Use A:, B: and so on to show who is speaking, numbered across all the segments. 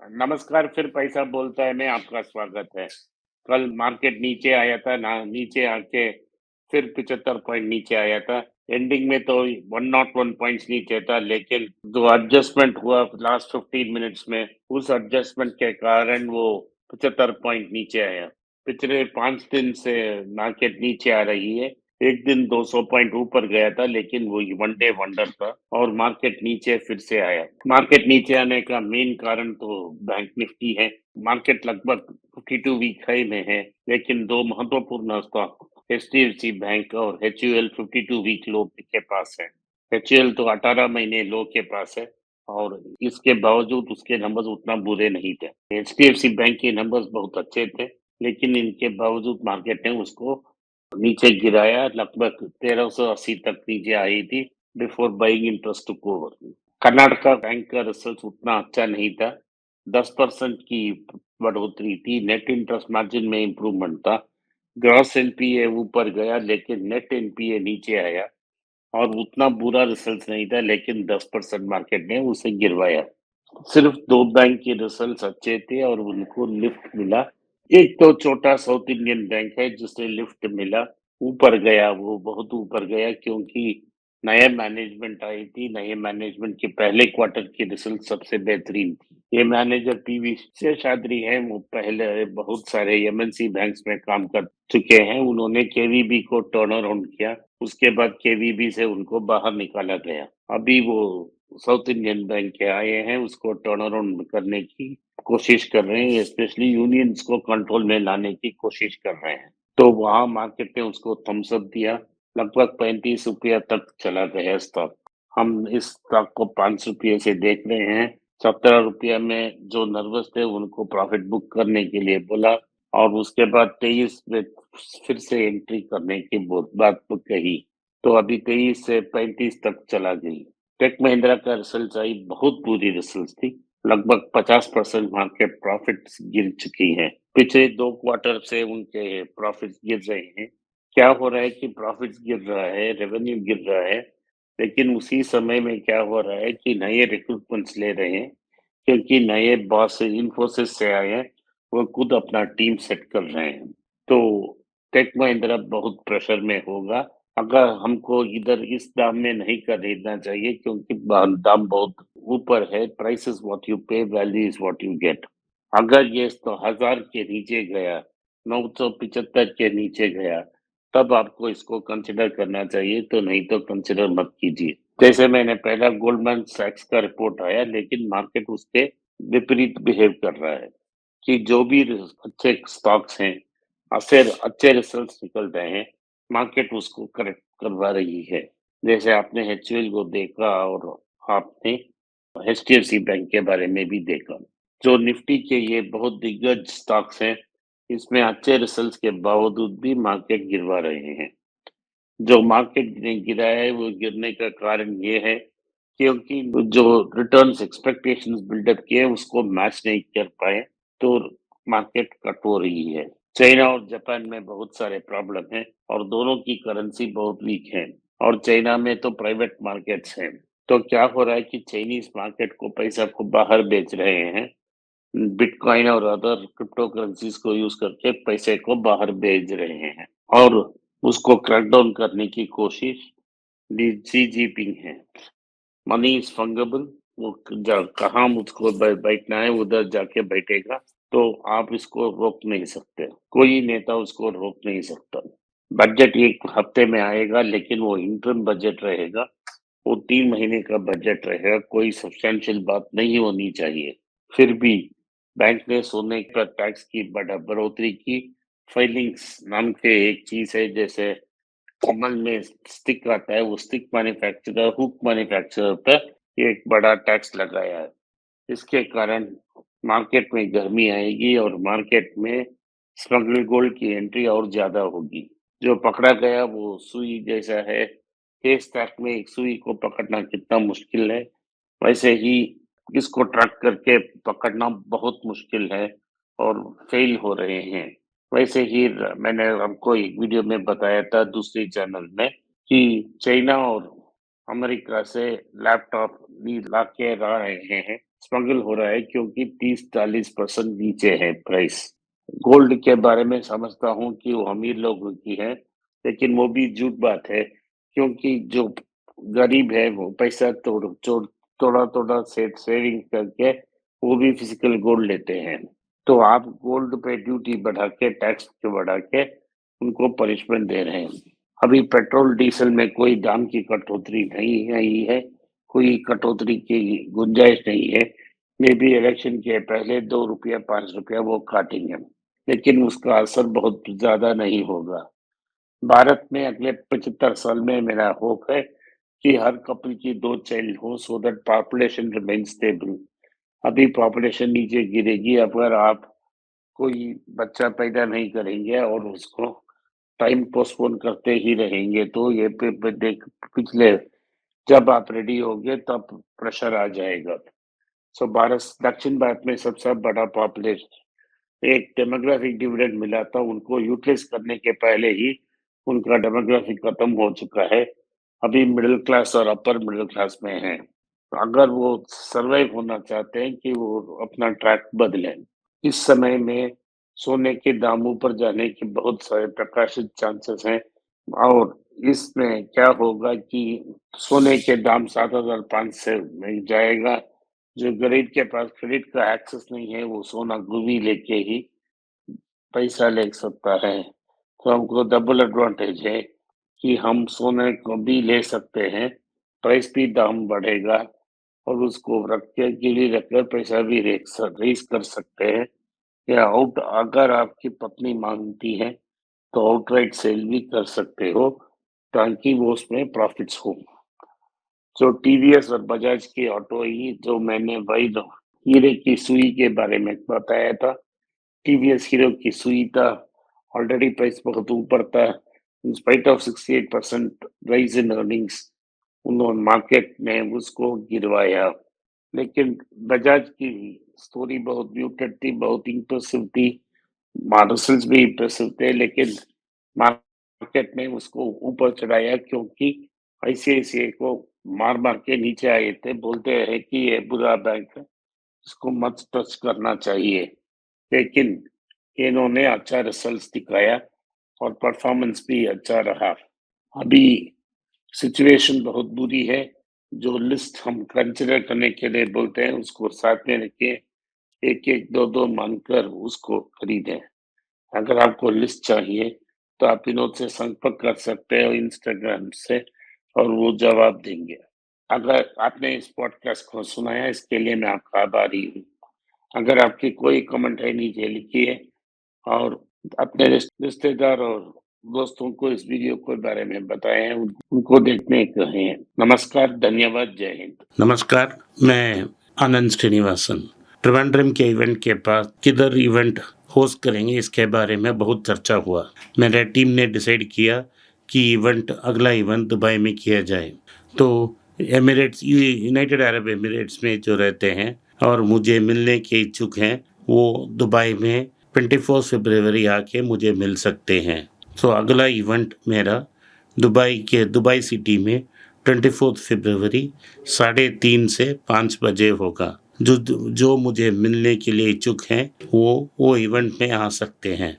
A: नमस्कार, फिर पैसा बोलता है में आपका स्वागत है। कल मार्केट नीचे आया था ना, नीचे आके फिर 75 पॉइंट नीचे आया था। एंडिंग में तो 101 पॉइंट्स नीचे था, लेकिन जो एडजस्टमेंट हुआ लास्ट 15 मिनट्स में, उस एडजस्टमेंट के कारण वो 75 पॉइंट नीचे आया। पिछले 5 दिन से मार्केट नीचे आ रही है। एक दिन 200 पॉइंट ऊपर गया था, लेकिन वो वन डे वंडर था और मार्केट नीचे फिर से आया। मार्केट नीचे आने का मेन कारण तो बैंक निफ्टी है। मार्केट लगभग 52 वीक हाई में है, लेकिन दो महत्वपूर्ण स्टॉक एचडीएफसी बैंक और एचयूएल 52 वीक लो के पास है। एचयूएल तो 18 महीने लो के पास है और इसके बावजूद उसके नंबर्स उतना बुरे नहीं थे। एचडीएफसी बैंक के नंबर्स बहुत अच्छे थे, लेकिन इनके बावजूद मार्केट ने उसको नीचे गिराया। लगभग 1380 तक नीचे आई थी before buying interest to over. Karnataka bank का रिजल्ट उतना अच्छा नहीं था। 10% की बढ़ोतरी थी। नेट इंटरेस्ट मार्जिन में इम्प्रूवमेंट था। ग्रॉस एनपीए ऊपर गया, लेकिन नेट एनपीए नीचे आया और उतना बुरा रिजल्ट नहीं था, लेकिन 10% मार्केट ने उसे गिरवाया। सिर्फ दो बैंक के रिजल्ट अच्छे थे और उनको लिफ्ट मिला। एक तो छोटा साउथ इंडियन बैंक है जिसे लिफ्ट मिला, ऊपर गया, वो बहुत ऊपर गया क्योंकि नया मैनेजमेंट आई थी। नए मैनेजमेंट के पहले क्वार्टर की रिजल्ट सबसे बेहतरीन थी। ये मैनेजर पीवी शेषाद्री है, वो पहले बहुत सारे एमएनसी बैंक्स में काम कर चुके हैं। उन्होंने केवीबी को टर्न अराउंड किया, उसके बाद केवीबी से उनको बाहर निकाला गया। अभी वो साउथ इंडियन बैंक के आए हैं, उसको टर्न अराउंड करने की कोशिश कर रहे हैं, स्पेशली यूनियंस को कंट्रोल में लाने की कोशिश कर रहे हैं। तो वहां मार्केट ने उसको थम्स अप दिया। लगभग 35 रुपया तक चला गया स्टॉक। हम इस स्टॉक को 5 रुपये से देख रहे हैं। 17 रुपया में जो नर्वस थे उनको प्रॉफिट बुक करने के लिए बोला और उसके बाद 23 में फिर से एंट्री करने की बात कही। तो अभी 23 से 35 तक चला गई। टेक महिंद्रा का रिजल्ट आई, बहुत बुरी रिजल्ट थी। लगभग 50% मार्केट प्रॉफिट्स गिर चुकी हैं। पिछले 2 क्वार्टर से उनके प्रॉफिट्स गिर रहे हैं। क्या हो रहा है कि प्रॉफिट्स गिर रहा है, रेवेन्यू गिर रहा है, लेकिन उसी समय में क्या हो रहा है कि नए रिक्रूटमेंट्स ले रहे हैं, क्योंकि नए बॉस इन्फोसिस से आए हैं, वो खुद अपना टीम सेट कर रहे हैं। तो टेक महिंद्रा बहुत प्रेशर में होगा। अगर हमको इधर इस दाम में नहीं खरीदना चाहिए, क्योंकि दाम बहुत ऊपर है। प्राइस इज व्हाट यू पे, value is what you get. अगर ये तो 1000 के नीचे गया, 975 के नीचे गया, तब आपको इसको कंसिडर करना चाहिए, तो नहीं तो कंसिडर मत कीजिए। जैसे मैंने पहला गोल्डमैन सैक्स का रिपोर्ट आया, लेकिन मार्केट उसके विपरीत बिहेव कर रहा है कि जो भी अच्छे स्टॉक्स हैं, अच्छे रिजल्ट्स निकल रहे हैं, मार्केट उसको करेक्ट करवा रही है। जैसे आपने एचयूएल को देखा और आपने एचडीएफसी बैंक के बारे में भी देखा। जो निफ्टी के ये बहुत दिग्गज स्टॉक्स हैं, इसमें अच्छे रिजल्ट्स के बावजूद भी मार्केट गिरवा रहे हैं। जो मार्केट ने गिरा है, वो गिरने का कारण ये है क्योंकि जो रिटर्न्स एक्सपेक्टेशंस बिल्डअप किए उसको मैच नहीं कर पाए, तो मार्केट कट हो रही है। चाइना और जापान में बहुत सारे प्रॉब्लम हैं और दोनों की करेंसी बहुत वीक है और चाइना में तो प्राइवेट मार्केट्स हैं। तो क्या हो रहा है कि चाइनीज मार्केट को पैसा को बाहर बेच रहे हैं, बिटकॉइन और अदर क्रिप्टो करेंसीज को यूज करके पैसे को बाहर भेज रहे हैं और उसको क्रैकडाउन करने की कोशिश शी जिनपिंग है। Money is fungible. वो कहाँ मुझको बैठना है उधर जाके बैठेगा, तो आप इसको रोक नहीं सकते। कोई नेता उसको रोक नहीं सकता। बजट एक हफ्ते में आएगा, लेकिन वो इंटरम बजट रहेगा। वो 3 महीने का बजट रहेगा। कोई सब्सटेंशियल बात नहीं होनी चाहिए। फिर भी बैंक ने सोने पर टैक्स की बढ़ोतरी की। फाइलिंग्स नाम के एक चीज है, जैसे कमल में स्टिक आता है, वो स्टिक मैन्युफैक्चरर, हुक मैन्युफैक्चरर पर एक बड़ा टैक्स लगाया है। इसके कारण मार्केट में गर्मी आएगी और मार्केट में स्मगल्ड गोल्ड की एंट्री और ज्यादा होगी। जो पकड़ा गया वो सुई जैसा है। हेज टैग में एक सुई को पकड़ना कितना मुश्किल है, वैसे ही इसको ट्रैक करके पकड़ना बहुत मुश्किल है और फेल हो रहे हैं। वैसे ही मैंने आपको एक वीडियो में बताया था दूसरी चैनल में कि चाइना और अमेरिका से लैपटॉप ला के ला रहे हैं, स्मगल हो रहा है क्योंकि 30-40% नीचे है प्राइस। गोल्ड के बारे में समझता हूँ कि वो अमीर लोगों की है, लेकिन वो भी झूठ बात है क्योंकि जो गरीब है वो पैसा थोड़ा-थोड़ा से सेविंग करके वो भी फिजिकल गोल्ड लेते हैं। तो आप गोल्ड पे ड्यूटी बढ़ा के, टैक्स को बढ़ा के उनको पनिशमेंट दे रहे हैं। अभी पेट्रोल डीजल में कोई दाम की कटौती नहीं आई है, कोई कटौती की गुंजाइश नहीं है। मे बी इलेक्शन के पहले 2 रुपया 5 रुपया वो काटेंगे, लेकिन उसका असर बहुत ज्यादा नहीं होगा। भारत में अगले 75 साल में मेरा होप है कि हर कपल की 2 चाइल्ड हो so that population remain stable. अभी पॉपुलेशन नीचे गिरेगी अगर आप कोई बच्चा पैदा नहीं करेंगे और उसको टाइम पोस्टपोन करते ही रहेंगे तो ये देख पिछले जब आप रेडी होगे तब प्रेशर आ जाएगा। सो भारत दक्षिण भारत में सबसे बड़ा पॉपुलेशन एक डेमोग्राफिक डिविडेंड मिला था उनको यूटिलाइज करने के पहले ही उनका डेमोग्राफिक खत्म हो चुका है। अभी मिडिल क्लास और अपर मिडिल क्लास में है। अगर वो सरवाइव होना चाहते हैं कि वो अपना ट्रैक बदलें। इस समय में सोने के दाम ऊपर जाने के बहुत सारे प्रकाशित चांसेस हैं और इसमें क्या होगा कि सोने के दाम 7,500 में जाएगा। जो गरीब के पास क्रेडिट का एक्सेस नहीं है वो सोना गिरवी लेके ही पैसा ले सकता है। तो हमको डबल एडवांटेज है कि हम सोने को भी ले सकते हैं, प्राइस भी दाम बढ़ेगा और उसको रख के गिरवी रखकर पैसा भी रेज कर सकते हैं। या आउट अगर आपकी पत्नी मांगती है तो आउटराइट सेल भी कर सकते हो ताकि वो उसमें प्रॉफिट्स हो। जो टीवीएस और बजाज की ऑटो ही जो मैंने वही हीरे की सुई के बारे में बताया था। टीवीएस हीरो की सुई था, ऑलरेडी प्राइस बहुत ऊपर था। In spite of 68% rise in earnings उन्होंने मार्केट में उसको गिरवाया। लेकिन बजाज की स्टोरी बहुत म्यूटेड थी, बहुत इम्प्रेसिव थी। रिजल्ट्स भी इम्प्रेसिव थे, लेकिन मार्केट ने उसको ऊपर चढ़ाया क्योंकि आईसीआईसीआई को मार मार के नीचे आए थे। बोलते हैं कि ये बुरा बैंक है, इसको मत टच करना चाहिए, लेकिन इन्होंने अच्छा रिजल्ट्स दिखाया और परफॉर्मेंस भी अच्छा रहा। अभी सिचुएशन बहुत बुरी है। जो लिस्ट हम कंसिडर करने के लिए बोलते हैं उसको साथ में रखिए, एक एक दो दो मानकर उसको खरीदें। अगर आपको लिस्ट चाहिए तो आप विनोद से संपर्क कर सकते हो इंस्टाग्राम से और वो जवाब देंगे। अगर आपने इस पॉडकास्ट को सुना है इसके लिए मैं आपका आभारी हूँ। अगर आपकी कोई कमेंट है नीचे लिखिए और अपने रिश्तेदार और दोस्तों को इस वीडियो के बारे में बताएं, उनको देखने कहें। नमस्कार, धन्यवाद, जय हिंद।
B: नमस्कार, मैं आनंद श्रीनिवासन। त्रिवेंद्रम के इवेंट के पास किधर इवेंट होस्ट करेंगे इसके बारे में बहुत चर्चा हुआ। मेरे टीम ने डिसाइड किया कि अगला इवेंट दुबई में किया जाए। तो एमिरेट्स, यूनाइटेड अरब एमिरेट्स में जो रहते हैं और मुझे मिलने के इच्छुक हैं वो दुबई में 24 फरवरी आके मुझे मिल सकते हैं। तो अगला इवेंट मेरा दुबई सिटी में 24 फरवरी 3:30 से 5 बजे होगा। जो मुझे मिलने के लिए इच्छुक हैं वो इवेंट में आ सकते हैं।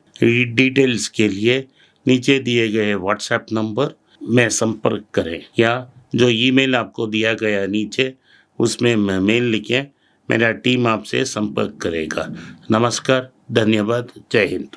B: डिटेल्स के लिए नीचे दिए गए व्हाट्सएप नंबर में संपर्क करें या जो ईमेल आपको दिया गया नीचे उसमें मेल लिखें, मेरा टीम आपसे संपर्क करेगा। नमस्कार, धन्यवाद, जय हिंद।